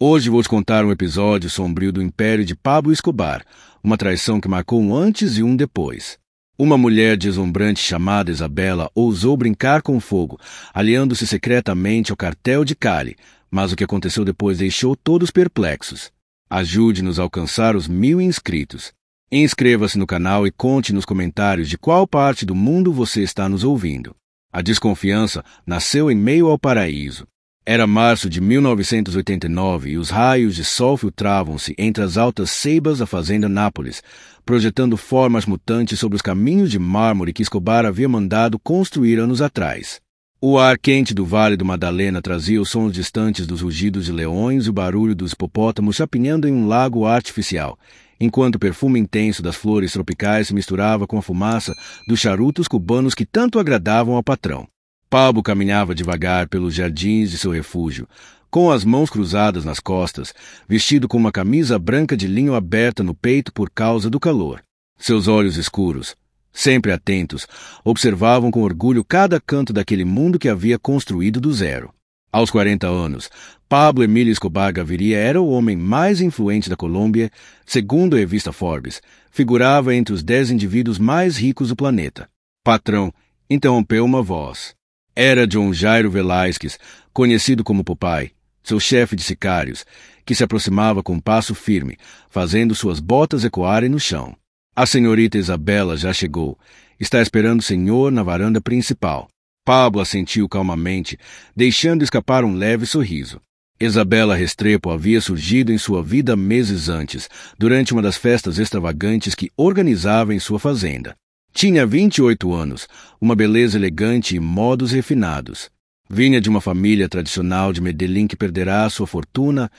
Hoje vou te contar um episódio sombrio do império de Pablo Escobar, uma traição que marcou um antes e um depois. Uma mulher deslumbrante chamada Isabela ousou brincar com fogo, aliando-se secretamente ao cartel de Cali, mas o que aconteceu depois deixou todos perplexos. Ajude-nos a alcançar os 1000 inscritos. Inscreva-se no canal e conte nos comentários de qual parte do mundo você está nos ouvindo. A desconfiança nasceu em meio ao paraíso. Era março de 1989 e os raios de sol filtravam-se entre as altas ceibas da fazenda Nápoles, projetando formas mutantes sobre os caminhos de mármore que Escobar havia mandado construir anos atrás. O ar quente do Vale do Madalena trazia os sons distantes dos rugidos de leões e o barulho dos hipopótamos chapinhando em um lago artificial, enquanto o perfume intenso das flores tropicais se misturava com a fumaça dos charutos cubanos que tanto agradavam ao patrão. Pablo caminhava devagar pelos jardins de seu refúgio, com as mãos cruzadas nas costas, vestido com uma camisa branca de linho aberta no peito por causa do calor. Seus olhos escuros, sempre atentos, observavam com orgulho cada canto daquele mundo que havia construído do zero. Aos 40 anos, Pablo Emílio Escobar Gaviria era o homem mais influente da Colômbia, segundo a revista Forbes, figurava entre os 10 indivíduos mais ricos do planeta. Patrão, interrompeu uma voz. Era John Jairo Velázquez, conhecido como Popeye, seu chefe de sicários, que se aproximava com passo firme, fazendo suas botas ecoarem no chão. A senhorita Isabela já chegou. Está esperando o senhor na varanda principal. Pablo assentiu calmamente, deixando escapar um leve sorriso. Isabela Restrepo havia surgido em sua vida meses antes, durante uma das festas extravagantes que organizava em sua fazenda. Tinha 28 anos, uma beleza elegante e modos refinados. Vinha de uma família tradicional de Medellín que perderá sua fortuna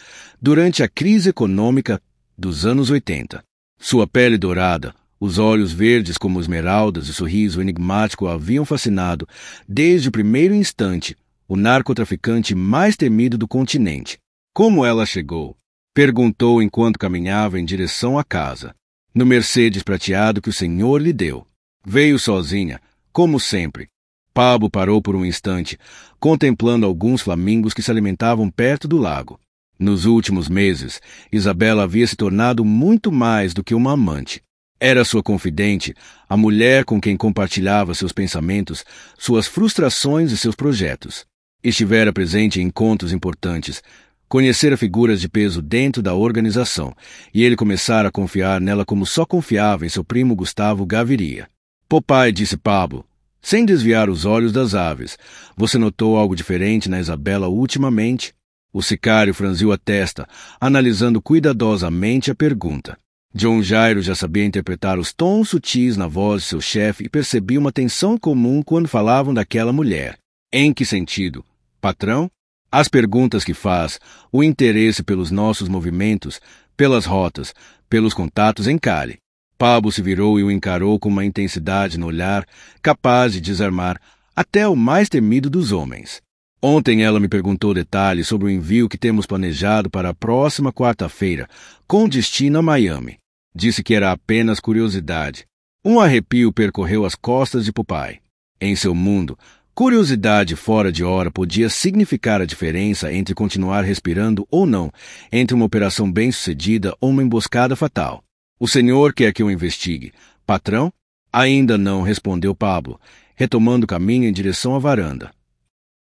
durante a crise econômica dos anos 80. Sua pele dourada, os olhos verdes como esmeraldas e o sorriso enigmático a haviam fascinado, desde o primeiro instante, o narcotraficante mais temido do continente. Como ela chegou? Perguntou enquanto caminhava em direção à casa. No Mercedes prateado que o senhor lhe deu. Veio sozinha, como sempre. Pablo parou por um instante, contemplando alguns flamingos que se alimentavam perto do lago. Nos últimos meses, Isabela havia se tornado muito mais do que uma amante. Era sua confidente, a mulher com quem compartilhava seus pensamentos, suas frustrações e seus projetos. Estivera presente em encontros importantes, conhecera figuras de peso dentro da organização, e ele começara a confiar nela como só confiava em seu primo Gustavo Gaviria. Popeye, disse Pablo, sem desviar os olhos das aves. Você notou algo diferente na Isabela ultimamente? O sicário franziu a testa, analisando cuidadosamente a pergunta. John Jairo já sabia interpretar os tons sutis na voz de seu chefe e percebia uma tensão comum quando falavam daquela mulher. Em que sentido? Patrão? As perguntas que faz, o interesse pelos nossos movimentos, pelas rotas, pelos contatos em Cali. Pablo se virou e o encarou com uma intensidade no olhar, capaz de desarmar até o mais temido dos homens. Ontem ela me perguntou detalhes sobre o envio que temos planejado para a próxima quarta-feira, com destino a Miami. Disse que era apenas curiosidade. Um arrepio percorreu as costas de Popeye. Em seu mundo, curiosidade fora de hora podia significar a diferença entre continuar respirando ou não, entre uma operação bem-sucedida ou uma emboscada fatal. O senhor quer que eu investigue, patrão? Ainda não, respondeu Pablo, retomando o caminho em direção à varanda.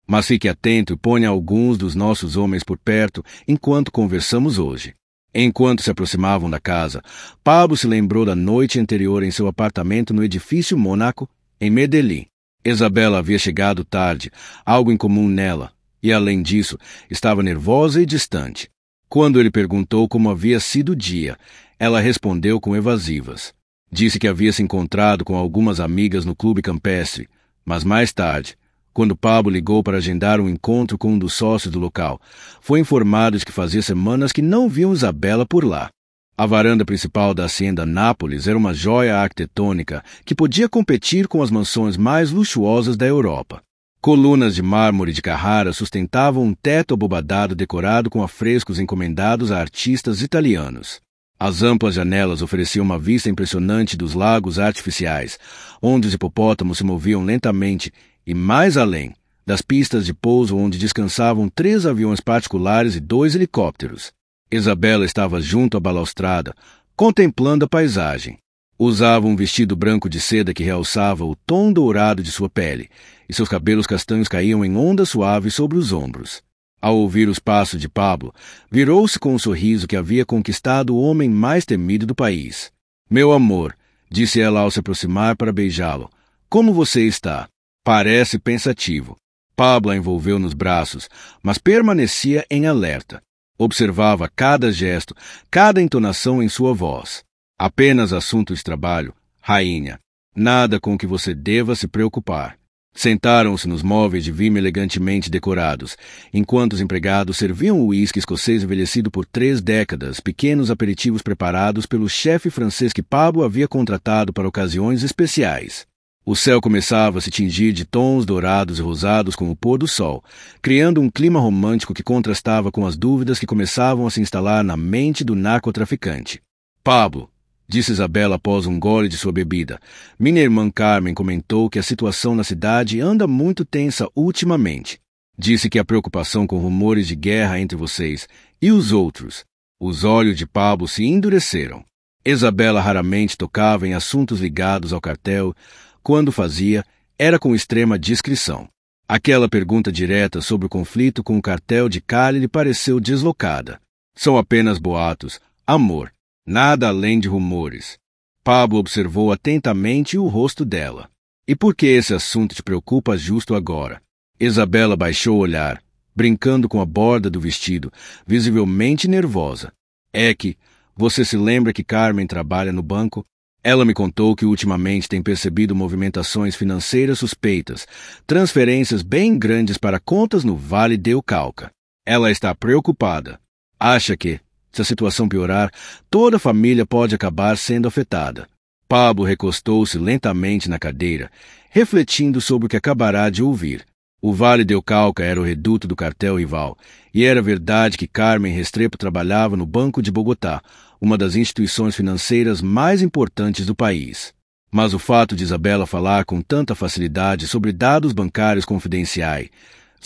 Mas fique atento e ponha alguns dos nossos homens por perto enquanto conversamos hoje. Enquanto se aproximavam da casa, Pablo se lembrou da noite anterior em seu apartamento no edifício Mônaco, em Medellín. Isabela havia chegado tarde, algo incomum nela, e além disso, estava nervosa e distante. Quando ele perguntou como havia sido o dia, ela respondeu com evasivas. Disse que havia se encontrado com algumas amigas no clube campestre, mas mais tarde, quando Pablo ligou para agendar um encontro com um dos sócios do local, foi informado de que fazia semanas que não viam Isabela por lá. A varanda principal da Hacienda Nápoles era uma joia arquitetônica que podia competir com as mansões mais luxuosas da Europa. Colunas de mármore de Carrara sustentavam um teto abobadado decorado com afrescos encomendados a artistas italianos. As amplas janelas ofereciam uma vista impressionante dos lagos artificiais, onde os hipopótamos se moviam lentamente, e mais além, das pistas de pouso onde descansavam 3 aviões particulares e 2 helicópteros. Isabela estava junto à balaustrada, contemplando a paisagem. Usava um vestido branco de seda que realçava o tom dourado de sua pele, e seus cabelos castanhos caíam em ondas suaves sobre os ombros. Ao ouvir os passos de Pablo, virou-se com um sorriso que havia conquistado o homem mais temido do país. "Meu amor", disse ela ao se aproximar para beijá-lo, "como você está?" "Parece pensativo." Pablo a envolveu nos braços, mas permanecia em alerta. Observava cada gesto, cada entonação em sua voz. "Apenas assunto de trabalho, rainha. Nada com que você deva se preocupar." Sentaram-se nos móveis de vime elegantemente decorados, enquanto os empregados serviam o uísque escocês envelhecido por 3 décadas, pequenos aperitivos preparados pelo chefe francês que Pablo havia contratado para ocasiões especiais. O céu começava a se tingir de tons dourados e rosados com o pôr do sol, criando um clima romântico que contrastava com as dúvidas que começavam a se instalar na mente do narcotraficante. "Pablo", disse Isabela após um gole de sua bebida, "minha irmã Carmen comentou que a situação na cidade anda muito tensa ultimamente. Disse que há preocupação com rumores de guerra entre vocês. E os outros?" Os olhos de Pablo se endureceram. Isabela raramente tocava em assuntos ligados ao cartel. Quando fazia, era com extrema discrição. Aquela pergunta direta sobre o conflito com o cartel de Cali lhe pareceu deslocada. "São apenas boatos, amor. Nada além de rumores." Pablo observou atentamente o rosto dela. "E por que esse assunto te preocupa justo agora?" Isabela baixou o olhar, brincando com a borda do vestido, visivelmente nervosa. "É que você se lembra que Carmen trabalha no banco? Ela me contou que ultimamente tem percebido movimentações financeiras suspeitas, transferências bem grandes para contas no Vale del Cauca. Ela está preocupada. Acha que, se a situação piorar, toda a família pode acabar sendo afetada." Pablo recostou-se lentamente na cadeira, refletindo sobre o que acabará de ouvir. O Vale del Cauca era o reduto do cartel rival, e era verdade que Carmen Restrepo trabalhava no Banco de Bogotá, uma das instituições financeiras mais importantes do país. Mas o fato de Isabela falar com tanta facilidade sobre dados bancários confidenciais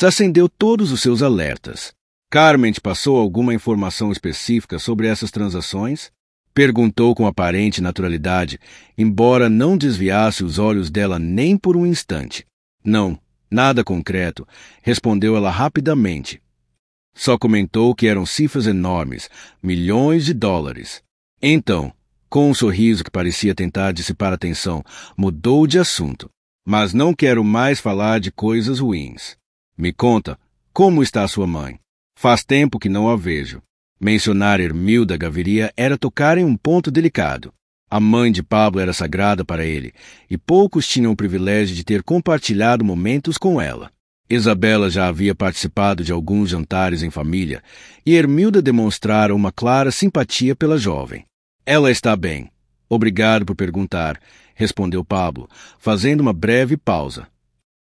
acendeu todos os seus alertas. "Carmen te passou alguma informação específica sobre essas transações?" Perguntou com aparente naturalidade, embora não desviasse os olhos dela nem por um instante. "Não, nada concreto", respondeu ela rapidamente. "Só comentou que eram cifras enormes, milhões de dólares." Então, com um sorriso que parecia tentar dissipar a tensão, mudou de assunto. "Mas não quero mais falar de coisas ruins. Me conta, como está sua mãe? Faz tempo que não a vejo." Mencionar Hermilda Gaviria era tocar em um ponto delicado. A mãe de Pablo era sagrada para ele, e poucos tinham o privilégio de ter compartilhado momentos com ela. Isabela já havia participado de alguns jantares em família, e Hermilda demonstrara uma clara simpatia pela jovem. "Ela está bem. Obrigado por perguntar", respondeu Pablo, fazendo uma breve pausa.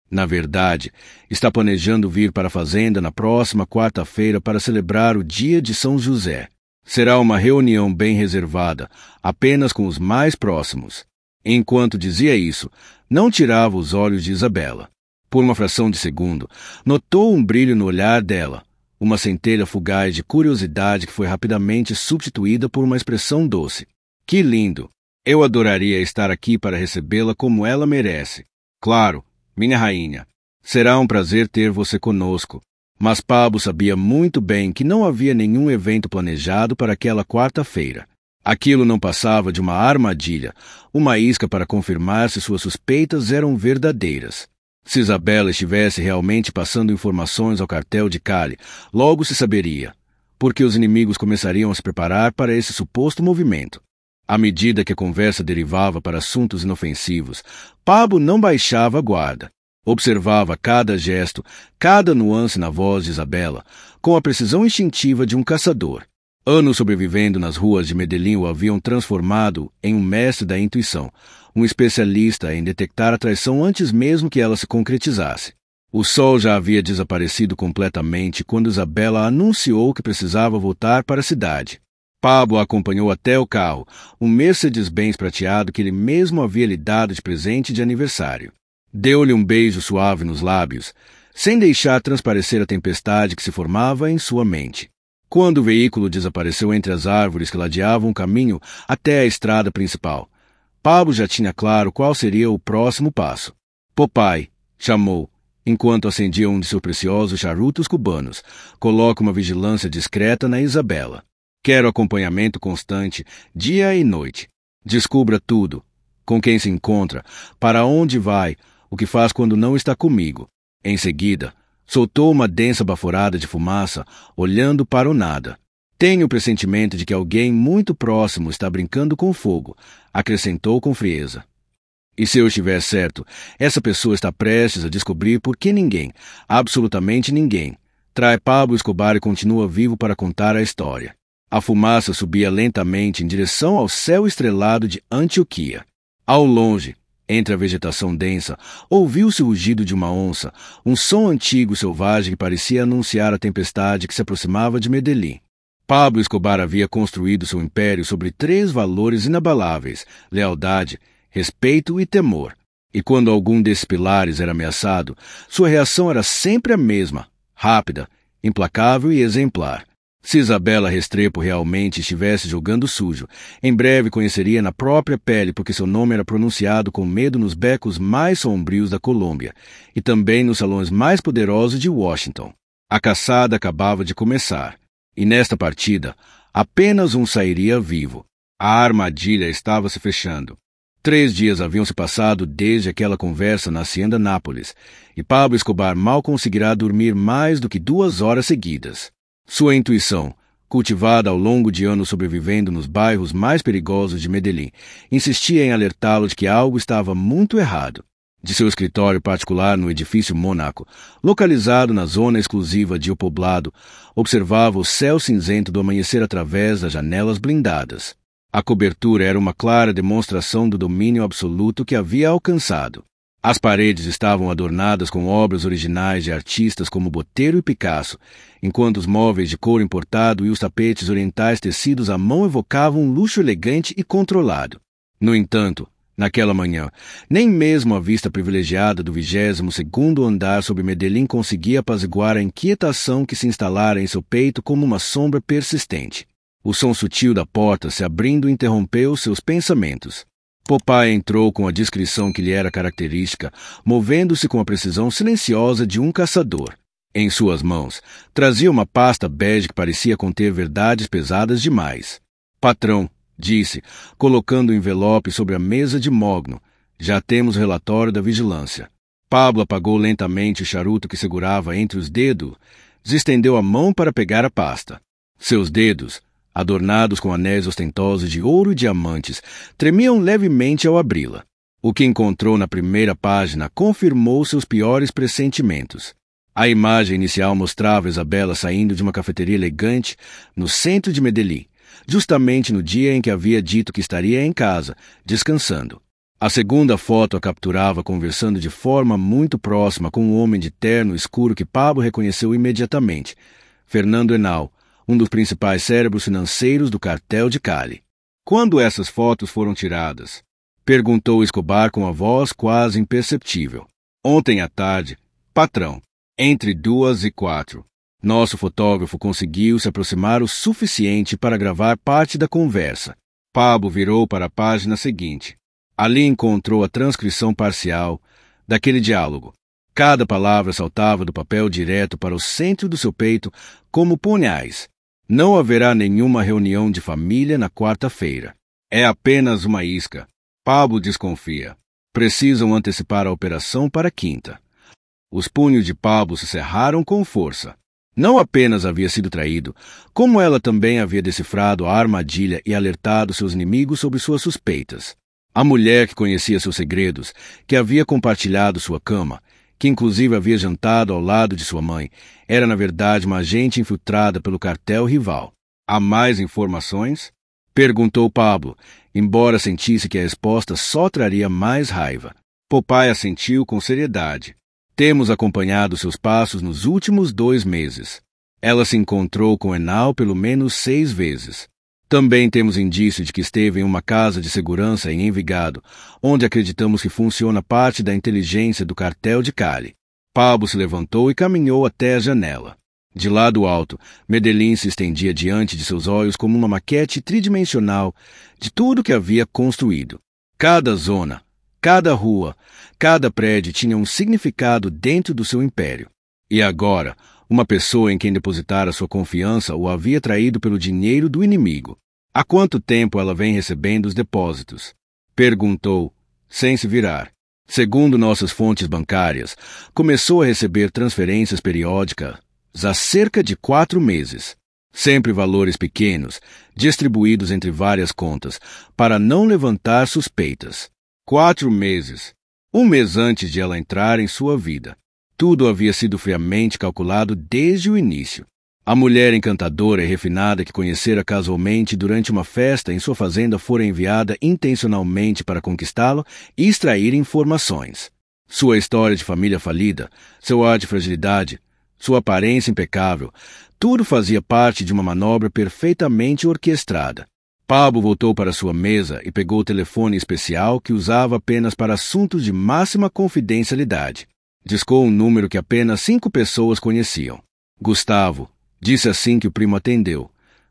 "Na verdade, está planejando vir para a fazenda na próxima quarta-feira para celebrar o Dia de São José. Será uma reunião bem reservada, apenas com os mais próximos." Enquanto dizia isso, não tirava os olhos de Isabela. Por uma fração de segundo, notou um brilho no olhar dela, uma centelha fugaz de curiosidade que foi rapidamente substituída por uma expressão doce. "Que lindo! Eu adoraria estar aqui para recebê-la como ela merece." "Claro, minha rainha. Será um prazer ter você conosco." Mas Pablo sabia muito bem que não havia nenhum evento planejado para aquela quarta-feira. Aquilo não passava de uma armadilha, uma isca para confirmar se suas suspeitas eram verdadeiras. Se Isabela estivesse realmente passando informações ao cartel de Cali, logo se saberia, porque os inimigos começariam a se preparar para esse suposto movimento. À medida que a conversa derivava para assuntos inofensivos, Pablo não baixava a guarda. Observava cada gesto, cada nuance na voz de Isabela, com a precisão instintiva de um caçador. Anos sobrevivendo nas ruas de Medellín o haviam transformado em um mestre da intuição, um especialista em detectar a traição antes mesmo que ela se concretizasse. O sol já havia desaparecido completamente quando Isabela anunciou que precisava voltar para a cidade. Pablo a acompanhou até o carro, um Mercedes-Benz prateado que ele mesmo havia lhe dado de presente de aniversário. Deu-lhe um beijo suave nos lábios, sem deixar transparecer a tempestade que se formava em sua mente. Quando o veículo desapareceu entre as árvores que ladeavam o caminho até a estrada principal, Pablo já tinha claro qual seria o próximo passo. Popeye, chamou, enquanto acendia um de seus preciosos charutos cubanos, coloca uma vigilância discreta na Isabela. Quero acompanhamento constante, dia e noite. Descubra tudo, com quem se encontra, para onde vai, o que faz quando não está comigo. Em seguida, soltou uma densa baforada de fumaça, olhando para o nada. Tenho o pressentimento de que alguém muito próximo está brincando com fogo, acrescentou com frieza. E se eu estiver certo, essa pessoa está prestes a descobrir por que ninguém, absolutamente ninguém, trai Pablo Escobar e continua vivo para contar a história. A fumaça subia lentamente em direção ao céu estrelado de Antioquia. Ao longe, entre a vegetação densa, ouviu-se o rugido de uma onça, um som antigo e selvagem que parecia anunciar a tempestade que se aproximava de Medellín. Pablo Escobar havia construído seu império sobre 3 valores inabaláveis: lealdade, respeito e temor. E quando algum desses pilares era ameaçado, sua reação era sempre a mesma, rápida, implacável e exemplar. Se Isabela Restrepo realmente estivesse jogando sujo, em breve conheceria na própria pele porque seu nome era pronunciado com medo nos becos mais sombrios da Colômbia e também nos salões mais poderosos de Washington. A caçada acabava de começar, e nesta partida, apenas um sairia vivo. A armadilha estava se fechando. 3 dias haviam se passado desde aquela conversa na Hacienda Nápoles, e Pablo Escobar mal conseguirá dormir mais do que 2 horas seguidas. Sua intuição, cultivada ao longo de anos sobrevivendo nos bairros mais perigosos de Medellín, insistia em alertá-lo de que algo estava muito errado. De seu escritório particular no edifício Mônaco, localizado na zona exclusiva de O Poblado, observava o céu cinzento do amanhecer através das janelas blindadas. A cobertura era uma clara demonstração do domínio absoluto que havia alcançado. As paredes estavam adornadas com obras originais de artistas como Botero e Picasso, enquanto os móveis de couro importado e os tapetes orientais tecidos à mão evocavam um luxo elegante e controlado. No entanto, naquela manhã, nem mesmo a vista privilegiada do 22º andar sobre Medellín conseguia apaziguar a inquietação que se instalara em seu peito como uma sombra persistente. O som sutil da porta se abrindo interrompeu seus pensamentos. Popeye entrou com a discrição que lhe era característica, movendo-se com a precisão silenciosa de um caçador. Em suas mãos, trazia uma pasta bege que parecia conter verdades pesadas demais. Patrão, disse, colocando o envelope sobre a mesa de mogno, já temos o relatório da vigilância. Pablo apagou lentamente o charuto que segurava entre os dedos, estendeu a mão para pegar a pasta. Seus dedos, adornados com anéis ostentosos de ouro e diamantes, tremiam levemente ao abri-la. O que encontrou na primeira página confirmou seus piores pressentimentos. A imagem inicial mostrava Isabela saindo de uma cafeteria elegante no centro de Medellín, justamente no dia em que havia dito que estaria em casa, descansando. A segunda foto a capturava conversando de forma muito próxima com um homem de terno escuro que Pablo reconheceu imediatamente, Fernando Henao, um dos principais cérebros financeiros do cartel de Cali. Quando essas fotos foram tiradas? Perguntou Escobar com a voz quase imperceptível. Ontem à tarde, patrão, entre 2 e 4. Nosso fotógrafo conseguiu se aproximar o suficiente para gravar parte da conversa. Pablo virou para a página seguinte. Ali encontrou a transcrição parcial daquele diálogo. Cada palavra saltava do papel direto para o centro do seu peito como punhais. Não haverá nenhuma reunião de família na quarta-feira. É apenas uma isca. Pablo desconfia. Precisam antecipar a operação para quinta. Os punhos de Pablo se cerraram com força. Não apenas havia sido traído, como ela também havia decifrado a armadilha e alertado seus inimigos sobre suas suspeitas. A mulher que conhecia seus segredos, que havia compartilhado sua cama, que inclusive havia jantado ao lado de sua mãe, era na verdade uma agente infiltrada pelo cartel rival. Há mais informações? Perguntou Pablo, embora sentisse que a resposta só traria mais raiva. Popeye assentiu com seriedade. Temos acompanhado seus passos nos últimos 2 meses. Ela se encontrou com Henao pelo menos 6 vezes. Também temos indício de que esteve em uma casa de segurança em Envigado, onde acreditamos que funciona parte da inteligência do cartel de Cali. Pablo se levantou e caminhou até a janela. De lá do alto, Medellín se estendia diante de seus olhos como uma maquete tridimensional de tudo que havia construído. Cada zona, cada rua, cada prédio tinha um significado dentro do seu império. E agora, uma pessoa em quem depositara sua confiança o havia traído pelo dinheiro do inimigo. Há quanto tempo ela vem recebendo os depósitos? Perguntou, sem se virar. Segundo nossas fontes bancárias, começou a receber transferências periódicas há cerca de 4 meses. Sempre valores pequenos, distribuídos entre várias contas, para não levantar suspeitas. 4 meses. 1 mês antes de ela entrar em sua vida. Tudo havia sido friamente calculado desde o início. A mulher encantadora e refinada que conhecera casualmente durante uma festa em sua fazenda fora enviada intencionalmente para conquistá-lo e extrair informações. Sua história de família falida, seu ar de fragilidade, sua aparência impecável, tudo fazia parte de uma manobra perfeitamente orquestrada. Pablo voltou para sua mesa e pegou o telefone especial que usava apenas para assuntos de máxima confidencialidade. Discou um número que apenas 5 pessoas conheciam. Gustavo, disse assim que o primo atendeu.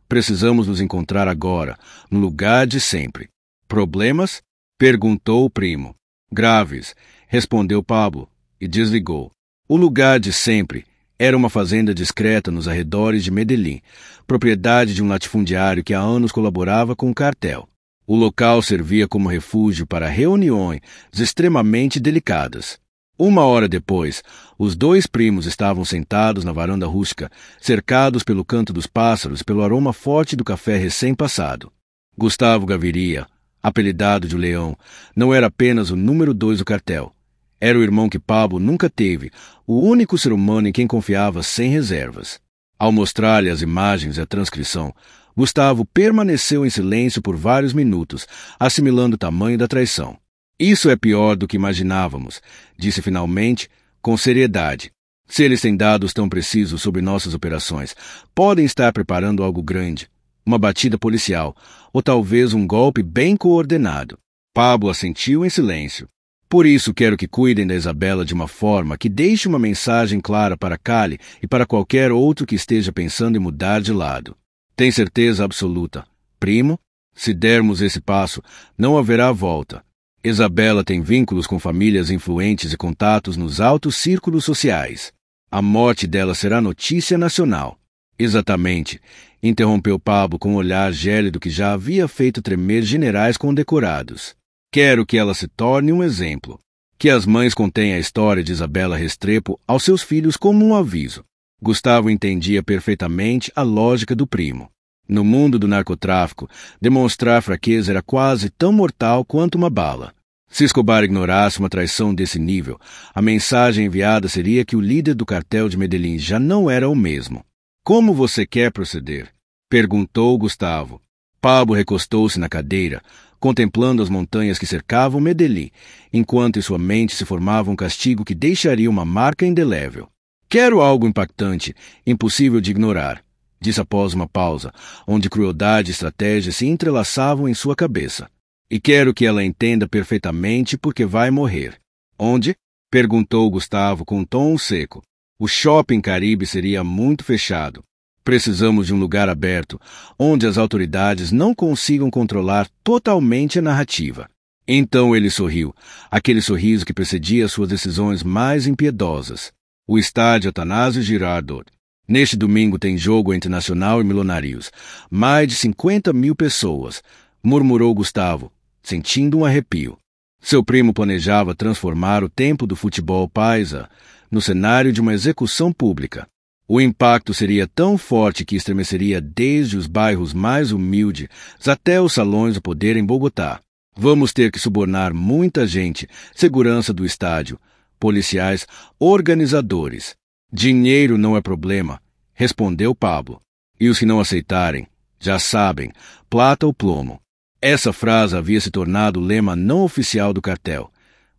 Precisamos nos encontrar agora, no lugar de sempre. Problemas? Perguntou o primo. Graves, respondeu Pablo, e desligou. O lugar de sempre era uma fazenda discreta nos arredores de Medellín, propriedade de um latifundiário que há anos colaborava com o cartel. O local servia como refúgio para reuniões extremamente delicadas. 1 hora depois, os 2 primos estavam sentados na varanda rústica, cercados pelo canto dos pássaros e pelo aroma forte do café recém-passado. Gustavo Gaviria, apelidado de Leão, não era apenas o número 2 do cartel. Era o irmão que Pablo nunca teve, o único ser humano em quem confiava sem reservas. Ao mostrar-lhe as imagens e a transcrição, Gustavo permaneceu em silêncio por vários minutos, assimilando o tamanho da traição. Isso é pior do que imaginávamos, disse finalmente, com seriedade. Se eles têm dados tão precisos sobre nossas operações, podem estar preparando algo grande, uma batida policial, ou talvez um golpe bem coordenado. Pablo assentiu em silêncio. Por isso quero que cuidem da Isabela de uma forma que deixe uma mensagem clara para Cali e para qualquer outro que esteja pensando em mudar de lado. Tem certeza absoluta, primo? Se dermos esse passo, não haverá volta. Isabela tem vínculos com famílias influentes e contatos nos altos círculos sociais. A morte dela será notícia nacional. Exatamente, interrompeu Pablo com um olhar gélido que já havia feito tremer generais condecorados. Quero que ela se torne um exemplo. Que as mães contem a história de Isabela Restrepo aos seus filhos como um aviso. Gustavo entendia perfeitamente a lógica do primo. No mundo do narcotráfico, demonstrar fraqueza era quase tão mortal quanto uma bala. Se Escobar ignorasse uma traição desse nível, a mensagem enviada seria que o líder do cartel de Medellín já não era o mesmo. Como você quer proceder? Perguntou Gustavo. Pablo recostou-se na cadeira, contemplando as montanhas que cercavam Medellín, enquanto em sua mente se formava um castigo que deixaria uma marca indelével. Quero algo impactante, impossível de ignorar, disse após uma pausa, onde crueldade e estratégia se entrelaçavam em sua cabeça. E quero que ela entenda perfeitamente porque vai morrer. Onde? Perguntou Gustavo com um tom seco. O shopping Caribe seria muito fechado. Precisamos de um lugar aberto, onde as autoridades não consigam controlar totalmente a narrativa. Então ele sorriu, aquele sorriso que precedia suas decisões mais impiedosas. O estádio Atanásio Girardot. Neste domingo tem jogo entre Nacional e Milionários. Mais de 50.000 pessoas, murmurou Gustavo, sentindo um arrepio. Seu primo planejava transformar o tempo do futebol paisa no cenário de uma execução pública. O impacto seria tão forte que estremeceria desde os bairros mais humildes até os salões do poder em Bogotá. Vamos ter que subornar muita gente, segurança do estádio, policiais, organizadores. Dinheiro não é problema, respondeu Pablo. E os que não aceitarem, já sabem, plata ou plomo. Essa frase havia se tornado o lema não oficial do cartel.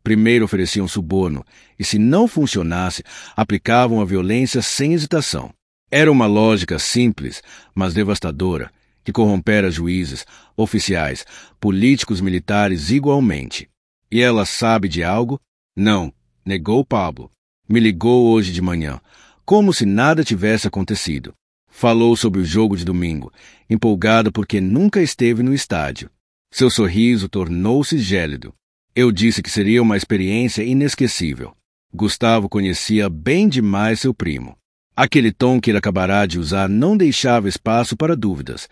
Primeiro ofereciam suborno, e se não funcionasse, aplicavam a violência sem hesitação. Era uma lógica simples, mas devastadora, que corrompera juízes, oficiais, políticos militares igualmente. E ela sabe de algo? Não, negou Pablo. Me ligou hoje de manhã, como se nada tivesse acontecido. Falou sobre o jogo de domingo, empolgada porque nunca esteve no estádio. Seu sorriso tornou-se gélido. Eu disse que seria uma experiência inesquecível. Gustavo conhecia bem demais seu primo. Aquele tom que ele acabará de usar não deixava espaço para dúvidas.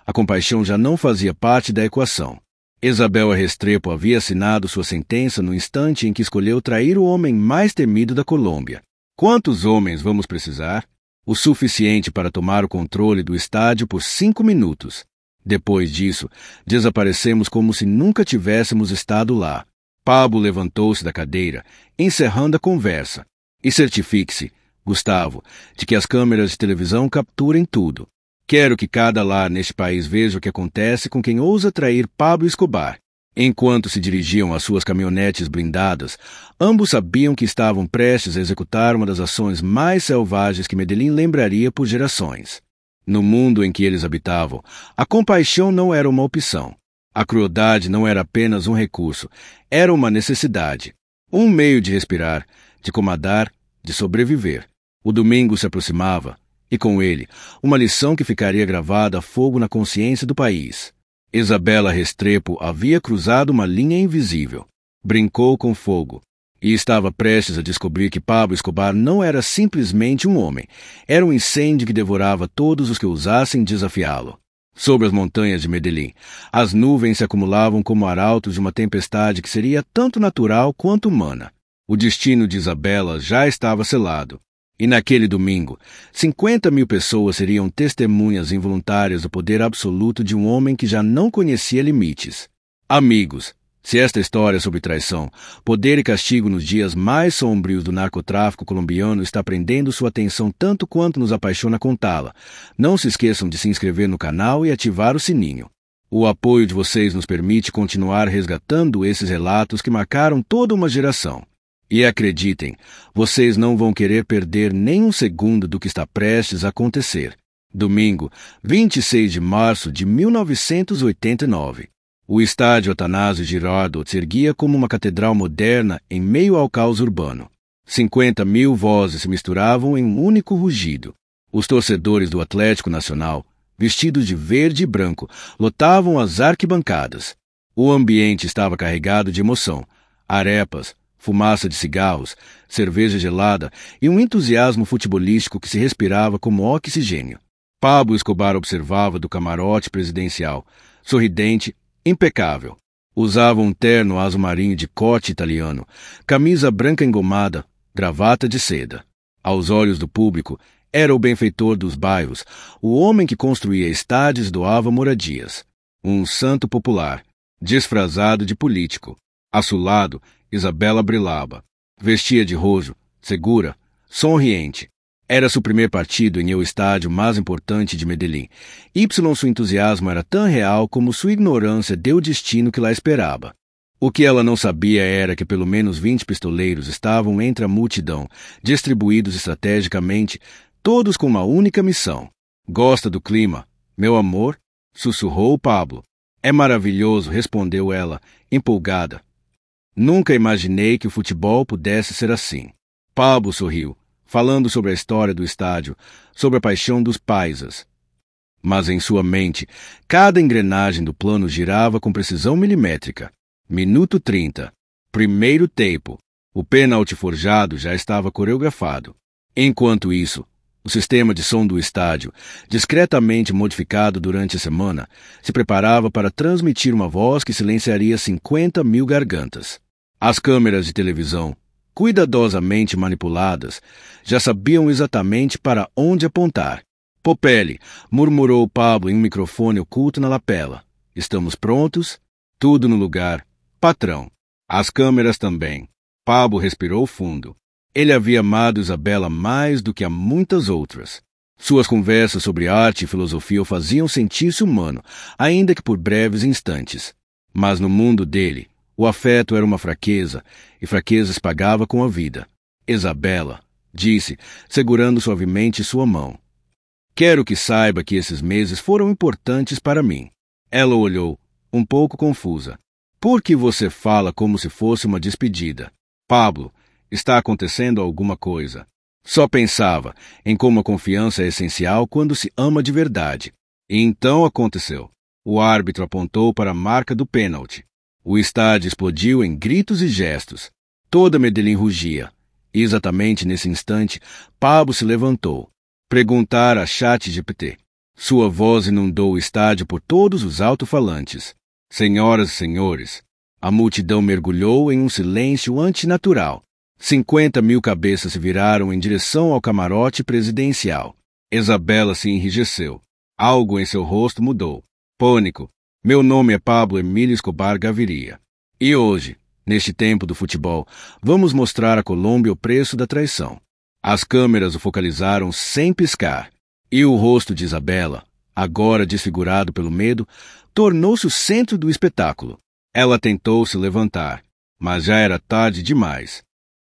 A compaixão já não fazia parte da equação. Isabel Restrepo havia assinado sua sentença no instante em que escolheu trair o homem mais temido da Colômbia. Quantos homens vamos precisar? O suficiente para tomar o controle do estádio por 5 minutos. Depois disso, desaparecemos como se nunca tivéssemos estado lá. Pablo levantou-se da cadeira, encerrando a conversa. E certifique-se, Gustavo, de que as câmeras de televisão capturem tudo. Quero que cada lar neste país veja o que acontece com quem ousa trair Pablo Escobar. Enquanto se dirigiam às suas caminhonetes blindadas, ambos sabiam que estavam prestes a executar uma das ações mais selvagens que Medellín lembraria por gerações. No mundo em que eles habitavam, a compaixão não era uma opção. A crueldade não era apenas um recurso, era uma necessidade. Um meio de respirar, de comandar, de sobreviver. O domingo se aproximava, e com ele, uma lição que ficaria gravada a fogo na consciência do país. Isabela Restrepo havia cruzado uma linha invisível. Brincou com fogo. E estava prestes a descobrir que Pablo Escobar não era simplesmente um homem. Era um incêndio que devorava todos os que ousassem desafiá-lo. Sobre as montanhas de Medellín, as nuvens se acumulavam como arautos de uma tempestade que seria tanto natural quanto humana. O destino de Isabela já estava selado. E naquele domingo, 50.000 pessoas seriam testemunhas involuntárias do poder absoluto de um homem que já não conhecia limites. Amigos, se esta história sobre traição, poder e castigo nos dias mais sombrios do narcotráfico colombiano está prendendo sua atenção tanto quanto nos apaixona contá-la, não se esqueçam de se inscrever no canal e ativar o sininho. O apoio de vocês nos permite continuar resgatando esses relatos que marcaram toda uma geração. E acreditem, vocês não vão querer perder nem um segundo do que está prestes a acontecer. Domingo, 26 de março de 1989. O estádio Atanásio Girardot se erguia como uma catedral moderna em meio ao caos urbano. 50.000 vozes se misturavam em um único rugido. Os torcedores do Atlético Nacional, vestidos de verde e branco, lotavam as arquibancadas. O ambiente estava carregado de emoção, arepas, fumaça de cigarros, cerveja gelada e um entusiasmo futebolístico que se respirava como oxigênio. Pablo Escobar observava do camarote presidencial, sorridente, impecável. Usava um terno azul marinho de corte italiano, camisa branca engomada, gravata de seda. Aos olhos do público, era o benfeitor dos bairros, o homem que construía estádios e doava moradias. Um santo popular, disfrazado de político. Assulado, Isabela brilhava. Vestia de rojo, segura, sorriente. Era seu primeiro partido em o estádio mais importante de Medellín. Seu entusiasmo era tão real como sua ignorância deu destino que lá esperava. O que ela não sabia era que pelo menos 20 pistoleiros estavam entre a multidão, distribuídos estrategicamente, todos com uma única missão. Gosta do clima, meu amor? Sussurrou Pablo. É maravilhoso, respondeu ela, empolgada. Nunca imaginei que o futebol pudesse ser assim. Pablo sorriu, falando sobre a história do estádio, sobre a paixão dos paisas. Mas em sua mente, cada engrenagem do plano girava com precisão milimétrica. Minuto 30. Primeiro tempo. O pênalti forjado já estava coreografado. Enquanto isso, o sistema de som do estádio, discretamente modificado durante a semana, se preparava para transmitir uma voz que silenciaria 50.000 gargantas. As câmeras de televisão, cuidadosamente manipuladas, já sabiam exatamente para onde apontar. Popelli, murmurou Pablo em um microfone oculto na lapela. Estamos prontos? Tudo no lugar. Patrão. As câmeras também. Pablo respirou fundo. Ele havia amado Isabela mais do que a muitas outras. Suas conversas sobre arte e filosofia o faziam sentir-se humano, ainda que por breves instantes. Mas no mundo dele, o afeto era uma fraqueza, e fraqueza se pagava com a vida. Isabela, disse, segurando suavemente sua mão. Quero que saiba que esses meses foram importantes para mim. Ela olhou, um pouco confusa. Por que você fala como se fosse uma despedida? Pablo, Está acontecendo alguma coisa. Só pensava em como a confiança é essencial quando se ama de verdade. E então aconteceu. O árbitro apontou para a marca do pênalti. O estádio explodiu em gritos e gestos. Toda Medellín rugia. E exatamente nesse instante, Pablo se levantou. Perguntar a ChatGPT. Sua voz inundou o estádio por todos os alto-falantes. Senhoras e senhores, a multidão mergulhou em um silêncio antinatural. 50.000 cabeças se viraram em direção ao camarote presidencial. Isabela se enrijeceu. Algo em seu rosto mudou. Pânico. Meu nome é Pablo Emílio Escobar Gaviria. E hoje, neste tempo do futebol, vamos mostrar à Colômbia o preço da traição. As câmeras o focalizaram sem piscar. E o rosto de Isabela, agora desfigurado pelo medo, tornou-se o centro do espetáculo. Ela tentou se levantar, mas já era tarde demais.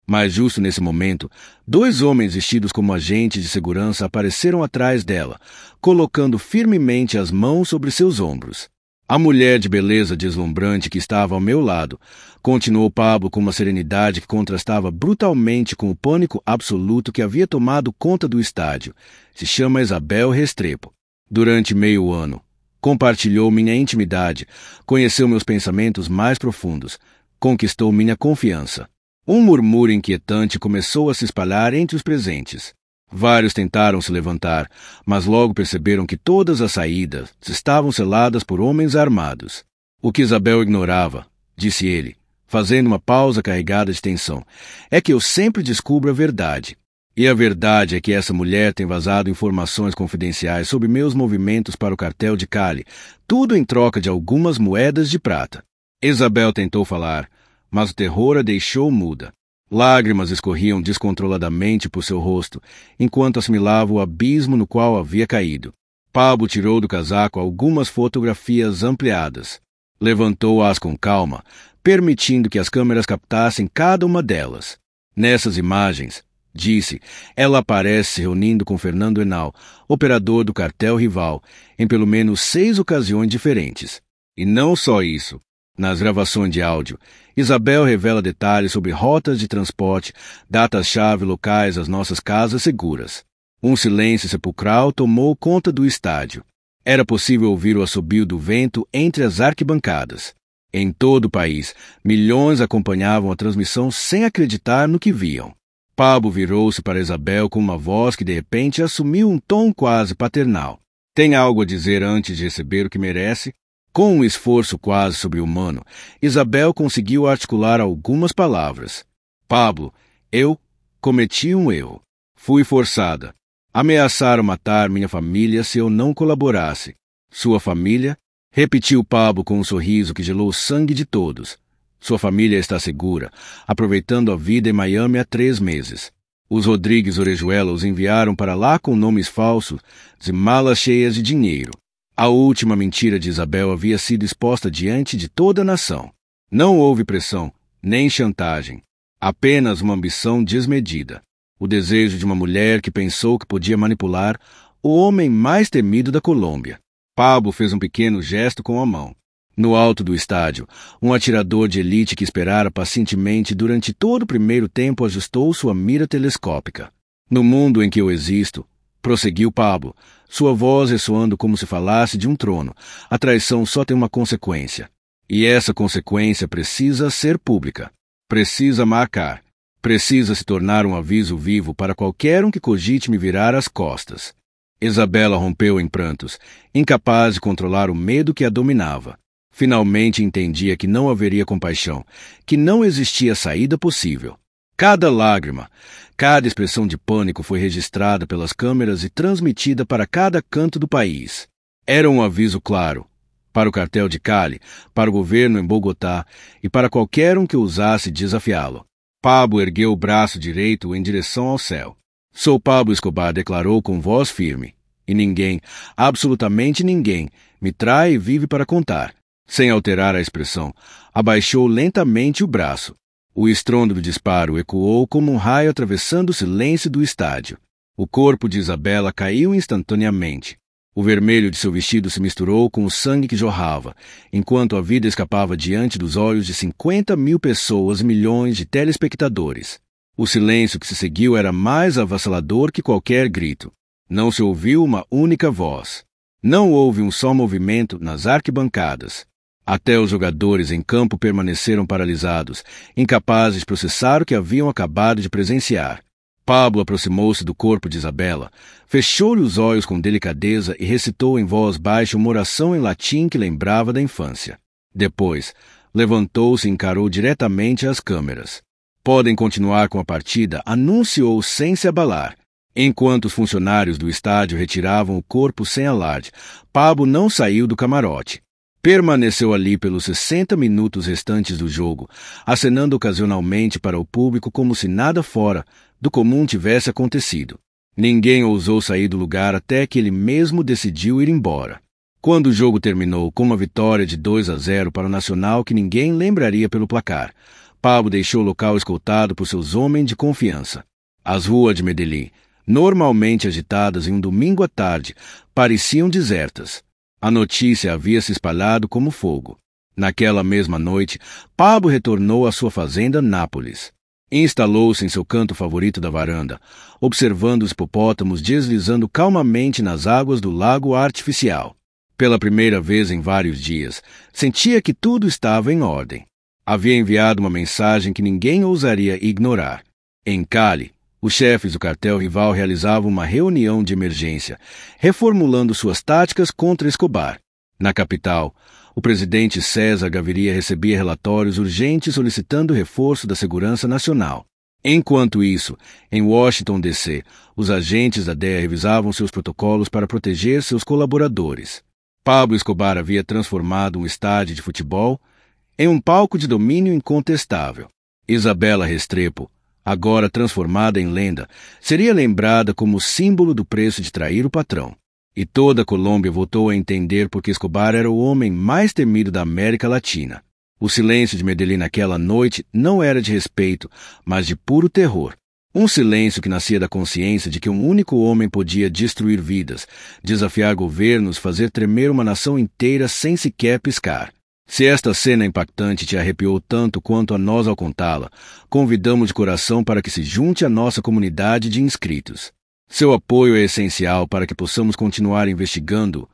Mas justo nesse momento, 2 homens vestidos como agentes de segurança apareceram atrás dela, colocando firmemente as mãos sobre seus ombros. A mulher de beleza deslumbrante que estava ao meu lado, continuou Pablo com uma serenidade que contrastava brutalmente com o pânico absoluto que havia tomado conta do estádio. Se chama Isabel Restrepo. Durante meio ano, compartilhou minha intimidade, conheceu meus pensamentos mais profundos, conquistou minha confiança. Um murmúrio inquietante começou a se espalhar entre os presentes. Vários tentaram se levantar, mas logo perceberam que todas as saídas estavam seladas por homens armados. O que Isabel ignorava, disse ele, fazendo uma pausa carregada de tensão, é que eu sempre descubro a verdade. E a verdade é que essa mulher tem vazado informações confidenciais sobre meus movimentos para o cartel de Cali, tudo em troca de algumas moedas de prata. Isabel tentou falar, mas o terror a deixou muda. Lágrimas escorriam descontroladamente por seu rosto, enquanto assimilava o abismo no qual havia caído. Pablo tirou do casaco algumas fotografias ampliadas. Levantou-as com calma, permitindo que as câmeras captassem cada uma delas. Nessas imagens, disse, ela aparece se reunindo com Fernando Henao, operador do cartel rival, em pelo menos 6 ocasiões diferentes. E não só isso. Nas gravações de áudio, Isabel revela detalhes sobre rotas de transporte, datas-chave locais às nossas casas seguras. Um silêncio sepulcral tomou conta do estádio. Era possível ouvir o assobio do vento entre as arquibancadas. Em todo o país, milhões acompanhavam a transmissão sem acreditar no que viam. Pablo virou-se para Isabel com uma voz que de repente assumiu um tom quase paternal. Tem algo a dizer antes de receber o que merece? Com um esforço quase sobre-humano, Isabel conseguiu articular algumas palavras. Pablo, eu cometi um erro. Fui forçada. Ameaçaram matar minha família se eu não colaborasse. Sua família? Repetiu Pablo com um sorriso que gelou o sangue de todos. Sua família está segura, aproveitando a vida em Miami há 3 meses. Os Rodrigues Orejuela os enviaram para lá com nomes falsos e malas cheias de dinheiro. A última mentira de Isabel havia sido exposta diante de toda a nação. Não houve pressão, nem chantagem. Apenas uma ambição desmedida. O desejo de uma mulher que pensou que podia manipular o homem mais temido da Colômbia. Pablo fez um pequeno gesto com a mão. No alto do estádio, um atirador de elite que esperara pacientemente durante todo o primeiro tempo ajustou sua mira telescópica. No mundo em que eu existo, prosseguiu Pablo, sua voz ressoando como se falasse de um trono, a traição só tem uma consequência. E essa consequência precisa ser pública. Precisa marcar. Precisa se tornar um aviso vivo para qualquer um que cogite me virar as costas. Isabela rompeu em prantos, incapaz de controlar o medo que a dominava. Finalmente entendia que não haveria compaixão, que não existia saída possível. Cada lágrima, cada expressão de pânico foi registrada pelas câmeras e transmitida para cada canto do país. Era um aviso claro, para o cartel de Cali, para o governo em Bogotá e para qualquer um que ousasse desafiá-lo. Pablo ergueu o braço direito em direção ao céu. Sou Pablo Escobar, declarou com voz firme. E ninguém, absolutamente ninguém, me trai e vive para contar. Sem alterar a expressão, abaixou lentamente o braço. O estrondo do disparo ecoou como um raio atravessando o silêncio do estádio. O corpo de Isabela caiu instantaneamente. O vermelho de seu vestido se misturou com o sangue que jorrava, enquanto a vida escapava diante dos olhos de 50.000 pessoas e milhões de telespectadores. O silêncio que se seguiu era mais avassalador que qualquer grito. Não se ouviu uma única voz. Não houve um só movimento nas arquibancadas. Até os jogadores em campo permaneceram paralisados, incapazes de processar o que haviam acabado de presenciar. Pablo aproximou-se do corpo de Isabela, fechou-lhe os olhos com delicadeza e recitou em voz baixa uma oração em latim que lembrava da infância. Depois, levantou-se e encarou diretamente as câmeras. Podem continuar com a partida, anunciou sem se abalar. Enquanto os funcionários do estádio retiravam o corpo sem alarde, Pablo não saiu do camarote. Permaneceu ali pelos 60 minutos restantes do jogo, acenando ocasionalmente para o público como se nada fora do comum tivesse acontecido. Ninguém ousou sair do lugar até que ele mesmo decidiu ir embora. Quando o jogo terminou com uma vitória de 2-0 para o Nacional que ninguém lembraria pelo placar, Pablo deixou o local escoltado por seus homens de confiança. As ruas de Medellín, normalmente agitadas em um domingo à tarde, pareciam desertas. A notícia havia se espalhado como fogo. Naquela mesma noite, Pablo retornou à sua fazenda Nápoles. Instalou-se em seu canto favorito da varanda, observando os hipopótamos deslizando calmamente nas águas do lago artificial. Pela primeira vez em vários dias, sentia que tudo estava em ordem. Havia enviado uma mensagem que ninguém ousaria ignorar. Em Cali, os chefes do cartel rival realizavam uma reunião de emergência, reformulando suas táticas contra Escobar. Na capital, o presidente César Gaviria recebia relatórios urgentes solicitando reforço da segurança nacional. Enquanto isso, em Washington, D.C., os agentes da DEA revisavam seus protocolos para proteger seus colaboradores. Pablo Escobar havia transformado um estádio de futebol em um palco de domínio incontestável. Isabela Restrepo, agora transformada em lenda, seria lembrada como símbolo do preço de trair o patrão. E toda a Colômbia voltou a entender por que Escobar era o homem mais temido da América Latina. O silêncio de Medellín naquela noite não era de respeito, mas de puro terror. Um silêncio que nascia da consciência de que um único homem podia destruir vidas, desafiar governos, fazer tremer uma nação inteira sem sequer piscar. Se esta cena impactante te arrepiou tanto quanto a nós ao contá-la, convidamos de coração para que se junte à nossa comunidade de inscritos. Seu apoio é essencial para que possamos continuar investigando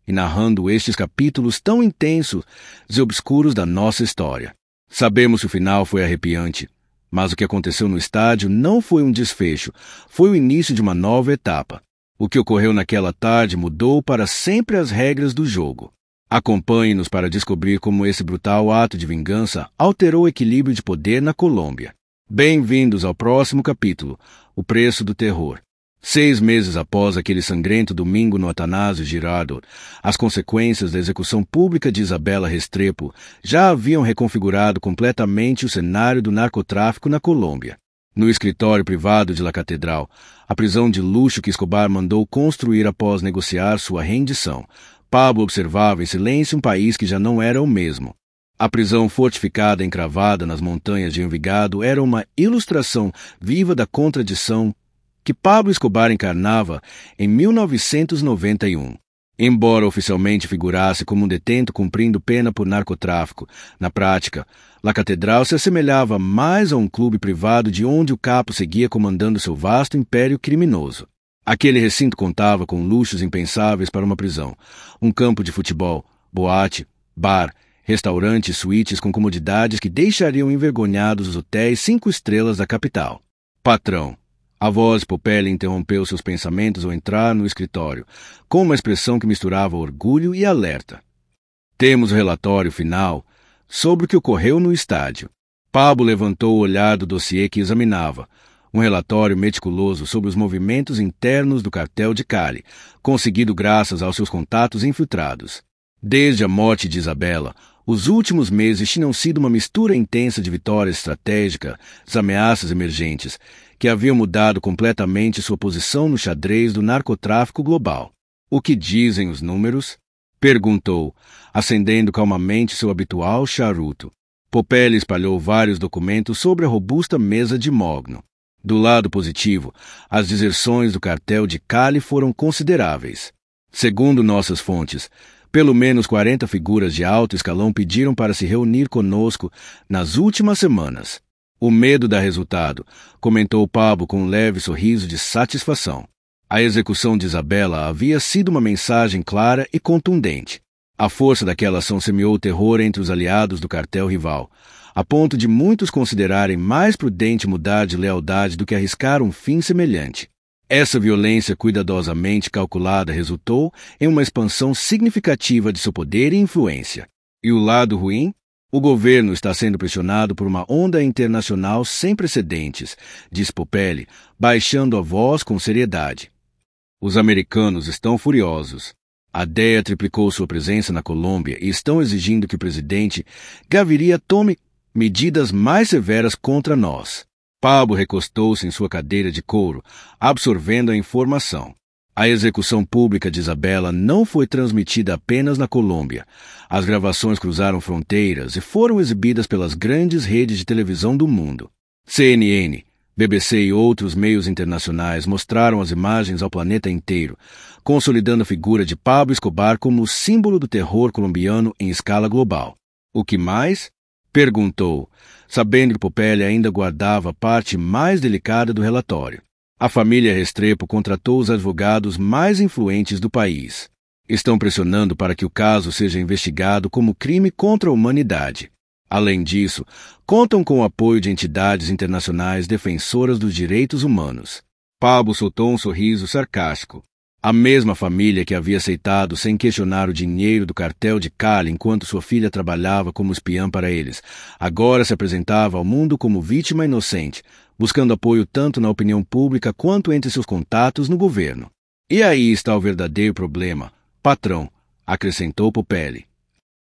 e narrando estes capítulos tão intensos e obscuros da nossa história. Sabemos que o final foi arrepiante, mas o que aconteceu no estádio não foi um desfecho, foi o início de uma nova etapa. O que ocorreu naquela tarde mudou para sempre as regras do jogo. Acompanhe-nos para descobrir como esse brutal ato de vingança alterou o equilíbrio de poder na Colômbia. Bem-vindos ao próximo capítulo, O Preço do Terror. 6 meses após aquele sangrento domingo no Atanásio Girardot, as consequências da execução pública de Isabela Restrepo já haviam reconfigurado completamente o cenário do narcotráfico na Colômbia. No escritório privado de La Catedral, a prisão de luxo que Escobar mandou construir após negociar sua rendição, Pablo observava em silêncio um país que já não era o mesmo. A prisão fortificada encravada nas montanhas de Envigado era uma ilustração viva da contradição que Pablo Escobar encarnava em 1991. Embora oficialmente figurasse como um detento cumprindo pena por narcotráfico, na prática, La Catedral se assemelhava mais a um clube privado de onde o capo seguia comandando seu vasto império criminoso. Aquele recinto contava com luxos impensáveis para uma prisão, um campo de futebol, boate, bar, restaurante e suítes com comodidades que deixariam envergonhados os hotéis 5 estrelas da capital. Patrão. A voz de Popelli interrompeu seus pensamentos ao entrar no escritório, com uma expressão que misturava orgulho e alerta. Temos o relatório final sobre o que ocorreu no estádio. Pablo levantou o olhar do dossiê que examinava, um relatório meticuloso sobre os movimentos internos do cartel de Cali, conseguido graças aos seus contatos infiltrados. Desde a morte de Isabela, os últimos meses tinham sido uma mistura intensa de vitórias estratégicas, ameaças emergentes, que haviam mudado completamente sua posição no xadrez do narcotráfico global. O que dizem os números? Perguntou, acendendo calmamente seu habitual charuto. Popelli espalhou vários documentos sobre a robusta mesa de mogno. Do lado positivo, as deserções do cartel de Cali foram consideráveis. Segundo nossas fontes, pelo menos 40 figuras de alto escalão pediram para se reunir conosco nas últimas semanas. O medo dá resultado, comentou Pablo com um leve sorriso de satisfação. A execução de Isabela havia sido uma mensagem clara e contundente. A força daquela ação semeou terror entre os aliados do cartel rival, a ponto de muitos considerarem mais prudente mudar de lealdade do que arriscar um fim semelhante. Essa violência cuidadosamente calculada resultou em uma expansão significativa de seu poder e influência. E o lado ruim? O governo está sendo pressionado por uma onda internacional sem precedentes, disse Popelli, baixando a voz com seriedade. Os americanos estão furiosos. A DEA triplicou sua presença na Colômbia e estão exigindo que o presidente Gaviria tome medidas mais severas contra nós. Pablo recostou-se em sua cadeira de couro, absorvendo a informação. A execução pública de Isabela não foi transmitida apenas na Colômbia. As gravações cruzaram fronteiras e foram exibidas pelas grandes redes de televisão do mundo. CNN, BBC e outros meios internacionais mostraram as imagens ao planeta inteiro, consolidando a figura de Pablo Escobar como o símbolo do terror colombiano em escala global. O que mais? Perguntou, sabendo que Popelli ainda guardava a parte mais delicada do relatório. A família Restrepo contratou os advogados mais influentes do país. Estão pressionando para que o caso seja investigado como crime contra a humanidade. Além disso, contam com o apoio de entidades internacionais defensoras dos direitos humanos. Pablo soltou um sorriso sarcástico. A mesma família que havia aceitado sem questionar o dinheiro do cartel de Cali enquanto sua filha trabalhava como espiã para eles, agora se apresentava ao mundo como vítima inocente, buscando apoio tanto na opinião pública quanto entre seus contatos no governo. E aí está o verdadeiro problema, patrão, acrescentou Popelli.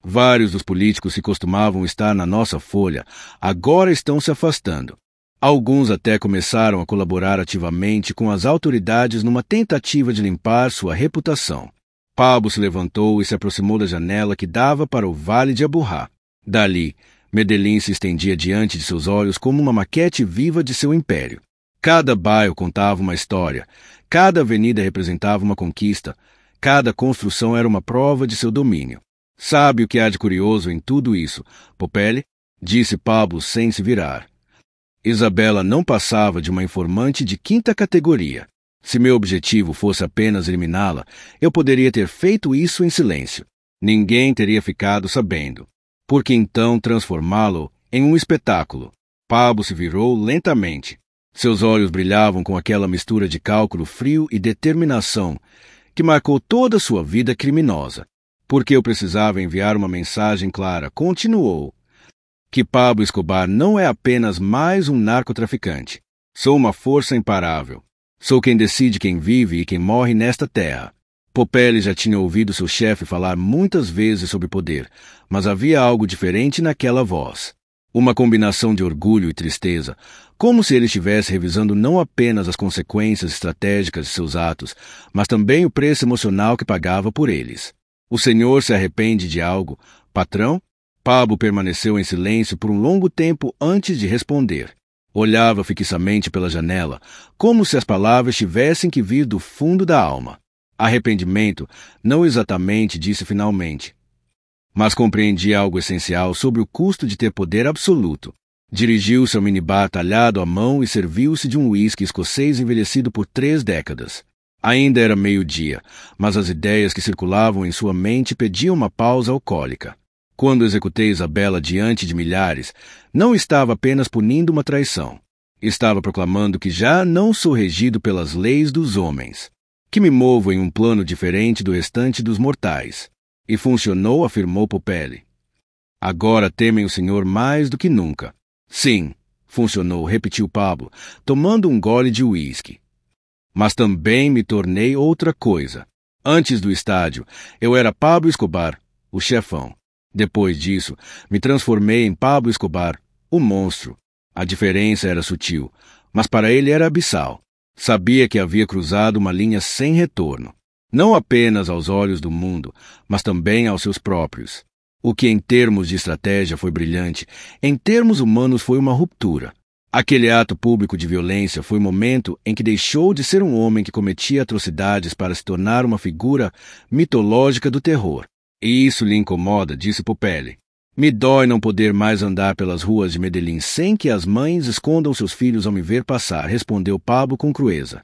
Vários dos políticos que costumavam estar na nossa folha agora estão se afastando. Alguns até começaram a colaborar ativamente com as autoridades numa tentativa de limpar sua reputação. Pablo se levantou e se aproximou da janela que dava para o Vale de Aburrá. Dali, Medellín se estendia diante de seus olhos como uma maquete viva de seu império. Cada bairro contava uma história, cada avenida representava uma conquista, cada construção era uma prova de seu domínio. Sabe o que há de curioso em tudo isso, Popelli? Disse Pablo sem se virar. Isabela não passava de uma informante de quinta categoria. Se meu objetivo fosse apenas eliminá-la, eu poderia ter feito isso em silêncio. Ninguém teria ficado sabendo. Por que então transformá-lo em um espetáculo? Pablo se virou lentamente. Seus olhos brilhavam com aquela mistura de cálculo frio e determinação que marcou toda a sua vida criminosa. Porque eu precisava enviar uma mensagem clara, continuou. Que Pablo Escobar não é apenas mais um narcotraficante. Sou uma força imparável. Sou quem decide quem vive e quem morre nesta terra. Popelli já tinha ouvido seu chefe falar muitas vezes sobre poder, mas havia algo diferente naquela voz. Uma combinação de orgulho e tristeza, como se ele estivesse revisando não apenas as consequências estratégicas de seus atos, mas também o preço emocional que pagava por eles. O senhor se arrepende de algo, patrão? Pablo permaneceu em silêncio por um longo tempo antes de responder. Olhava fixamente pela janela, como se as palavras tivessem que vir do fundo da alma. Arrependimento, não exatamente, disse finalmente. Mas compreendi algo essencial sobre o custo de ter poder absoluto. Dirigiu-se ao minibar talhado à mão e serviu-se de um uísque escocês envelhecido por 3 décadas. Ainda era meio-dia, mas as ideias que circulavam em sua mente pediam uma pausa alcoólica. Quando executei Isabela diante de milhares, não estava apenas punindo uma traição. Estava proclamando que já não sou regido pelas leis dos homens, que me movo em um plano diferente do restante dos mortais. E funcionou, afirmou Popelli. Agora temem o senhor mais do que nunca. Sim, funcionou, repetiu Pablo, tomando um gole de uísque. Mas também me tornei outra coisa. Antes do estádio, eu era Pablo Escobar, o chefão. Depois disso, me transformei em Pablo Escobar, o monstro. A diferença era sutil, mas para ele era abissal. Sabia que havia cruzado uma linha sem retorno. Não apenas aos olhos do mundo, mas também aos seus próprios. O que em termos de estratégia foi brilhante, em termos humanos foi uma ruptura. Aquele ato público de violência foi o momento em que deixou de ser um homem que cometia atrocidades para se tornar uma figura mitológica do terror. E isso lhe incomoda, disse Popelli. Me dói não poder mais andar pelas ruas de Medellín sem que as mães escondam seus filhos ao me ver passar, respondeu Pablo com crueza.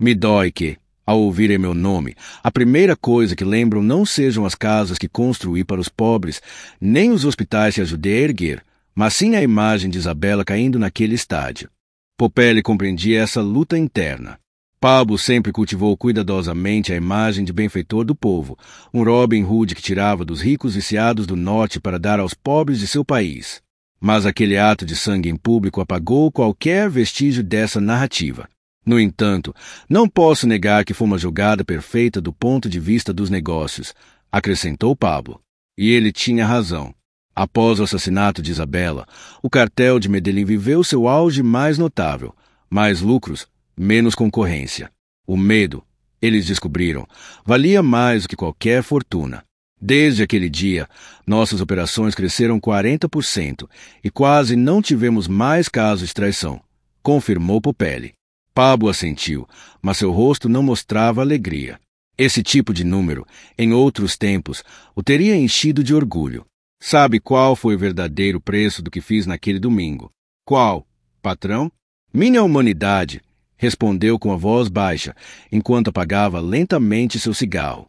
Me dói que, ao ouvirem meu nome, a primeira coisa que lembram não sejam as casas que construí para os pobres, nem os hospitais que ajudei a erguer, mas sim a imagem de Isabela caindo naquele estádio. Popelli compreendia essa luta interna. Pablo sempre cultivou cuidadosamente a imagem de benfeitor do povo, um Robin Hood que tirava dos ricos viciados do norte para dar aos pobres de seu país. Mas aquele ato de sangue em público apagou qualquer vestígio dessa narrativa. No entanto, não posso negar que foi uma jogada perfeita do ponto de vista dos negócios, acrescentou Pablo. E ele tinha razão. Após o assassinato de Isabela, o cartel de Medellín viveu seu auge mais notável. Mais lucros, menos concorrência. O medo, eles descobriram, valia mais do que qualquer fortuna. Desde aquele dia, nossas operações cresceram 40% e quase não tivemos mais casos de traição, confirmou Popelli. Pablo assentiu, mas seu rosto não mostrava alegria. Esse tipo de número, em outros tempos, o teria enchido de orgulho. Sabe qual foi o verdadeiro preço do que fiz naquele domingo? Qual, patrão? Minha humanidade, respondeu com a voz baixa, enquanto apagava lentamente seu cigarro.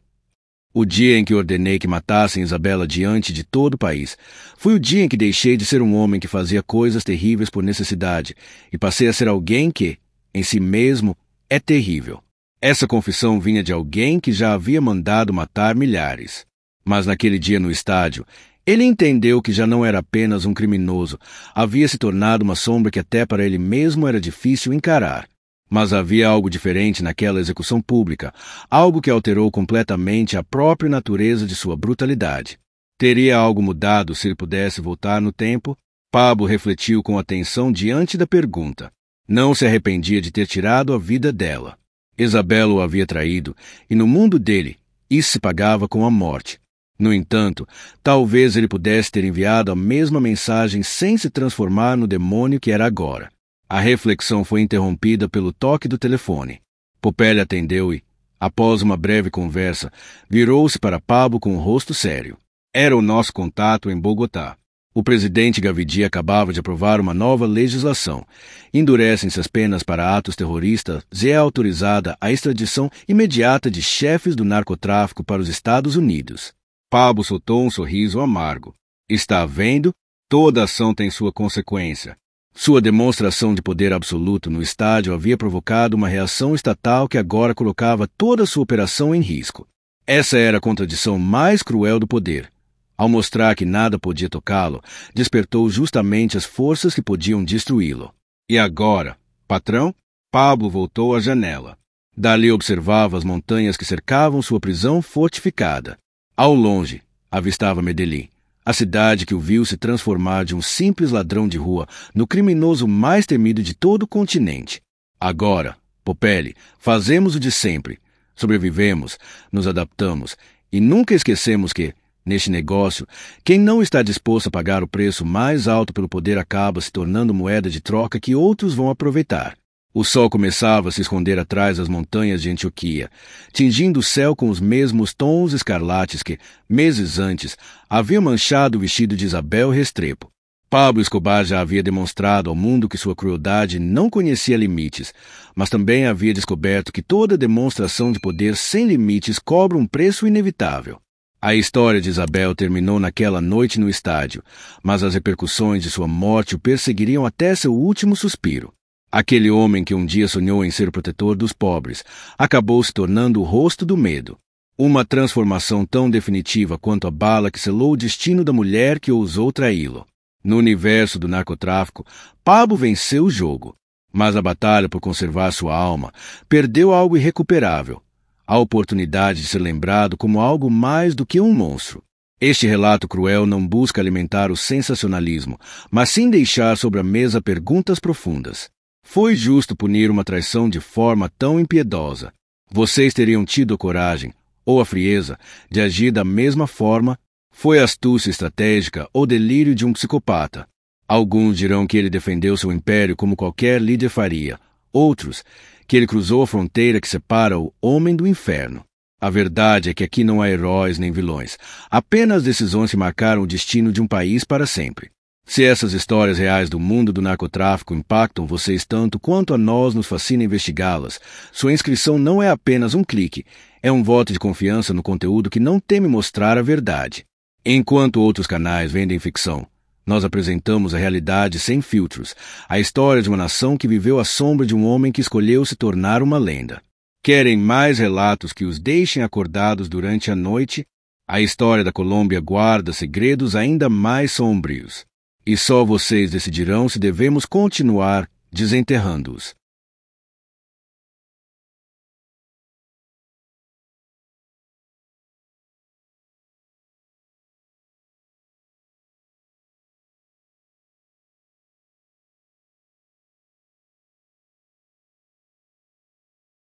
O dia em que ordenei que matassem Isabela diante de todo o país, foi o dia em que deixei de ser um homem que fazia coisas terríveis por necessidade e passei a ser alguém que, em si mesmo, é terrível. Essa confissão vinha de alguém que já havia mandado matar milhares. Mas naquele dia no estádio, ele entendeu que já não era apenas um criminoso, havia se tornado uma sombra que até para ele mesmo era difícil encarar. Mas havia algo diferente naquela execução pública, algo que alterou completamente a própria natureza de sua brutalidade. Teria algo mudado se ele pudesse voltar no tempo? Pablo refletiu com atenção diante da pergunta. Não se arrependia de ter tirado a vida dela. Isabela o havia traído, e no mundo dele, isso se pagava com a morte. No entanto, talvez ele pudesse ter enviado a mesma mensagem sem se transformar no demônio que era agora. A reflexão foi interrompida pelo toque do telefone. Popelli atendeu e, após uma breve conversa, virou-se para Pablo com o rosto sério. Era o nosso contato em Bogotá. O presidente Gavidi acabava de aprovar uma nova legislação. Endurecem-se as penas para atos terroristas e é autorizada a extradição imediata de chefes do narcotráfico para os Estados Unidos. Pablo soltou um sorriso amargo. Está vendo? Toda ação tem sua consequência. Sua demonstração de poder absoluto no estádio havia provocado uma reação estatal que agora colocava toda a sua operação em risco. Essa era a contradição mais cruel do poder. Ao mostrar que nada podia tocá-lo, despertou justamente as forças que podiam destruí-lo. E agora, patrão? Pablo voltou à janela. Dali observava as montanhas que cercavam sua prisão fortificada. Ao longe, avistava Medellín, a cidade que o viu se transformar de um simples ladrão de rua no criminoso mais temido de todo o continente. Agora, Popelli, fazemos o de sempre. Sobrevivemos, nos adaptamos e nunca esquecemos que, neste negócio, quem não está disposto a pagar o preço mais alto pelo poder acaba se tornando moeda de troca que outros vão aproveitar. O sol começava a se esconder atrás das montanhas de Antioquia, tingindo o céu com os mesmos tons escarlates que, meses antes, haviam manchado o vestido de Isabel Restrepo. Pablo Escobar já havia demonstrado ao mundo que sua crueldade não conhecia limites, mas também havia descoberto que toda demonstração de poder sem limites cobra um preço inevitável. A história de Isabel terminou naquela noite no estádio, mas as repercussões de sua morte o perseguiriam até seu último suspiro. Aquele homem que um dia sonhou em ser o protetor dos pobres acabou se tornando o rosto do medo. Uma transformação tão definitiva quanto a bala que selou o destino da mulher que ousou traí-lo. No universo do narcotráfico, Pablo venceu o jogo, mas a batalha por conservar sua alma perdeu algo irrecuperável, a oportunidade de ser lembrado como algo mais do que um monstro. Este relato cruel não busca alimentar o sensacionalismo, mas sim deixar sobre a mesa perguntas profundas. Foi justo punir uma traição de forma tão impiedosa? Vocês teriam tido a coragem, ou a frieza, de agir da mesma forma? Foi astúcia estratégica ou delírio de um psicopata? Alguns dirão que ele defendeu seu império como qualquer líder faria. Outros, que ele cruzou a fronteira que separa o homem do inferno. A verdade é que aqui não há heróis nem vilões, apenas decisões que marcaram o destino de um país para sempre. Se essas histórias reais do mundo do narcotráfico impactam vocês tanto quanto a nós nos fascina investigá-las, sua inscrição não é apenas um clique, é um voto de confiança no conteúdo que não teme mostrar a verdade. Enquanto outros canais vendem ficção, nós apresentamos a realidade sem filtros, a história de uma nação que viveu à sombra de um homem que escolheu se tornar uma lenda. Querem mais relatos que os deixem acordados durante a noite? A história da Colômbia guarda segredos ainda mais sombrios. E só vocês decidirão se devemos continuar desenterrando-os.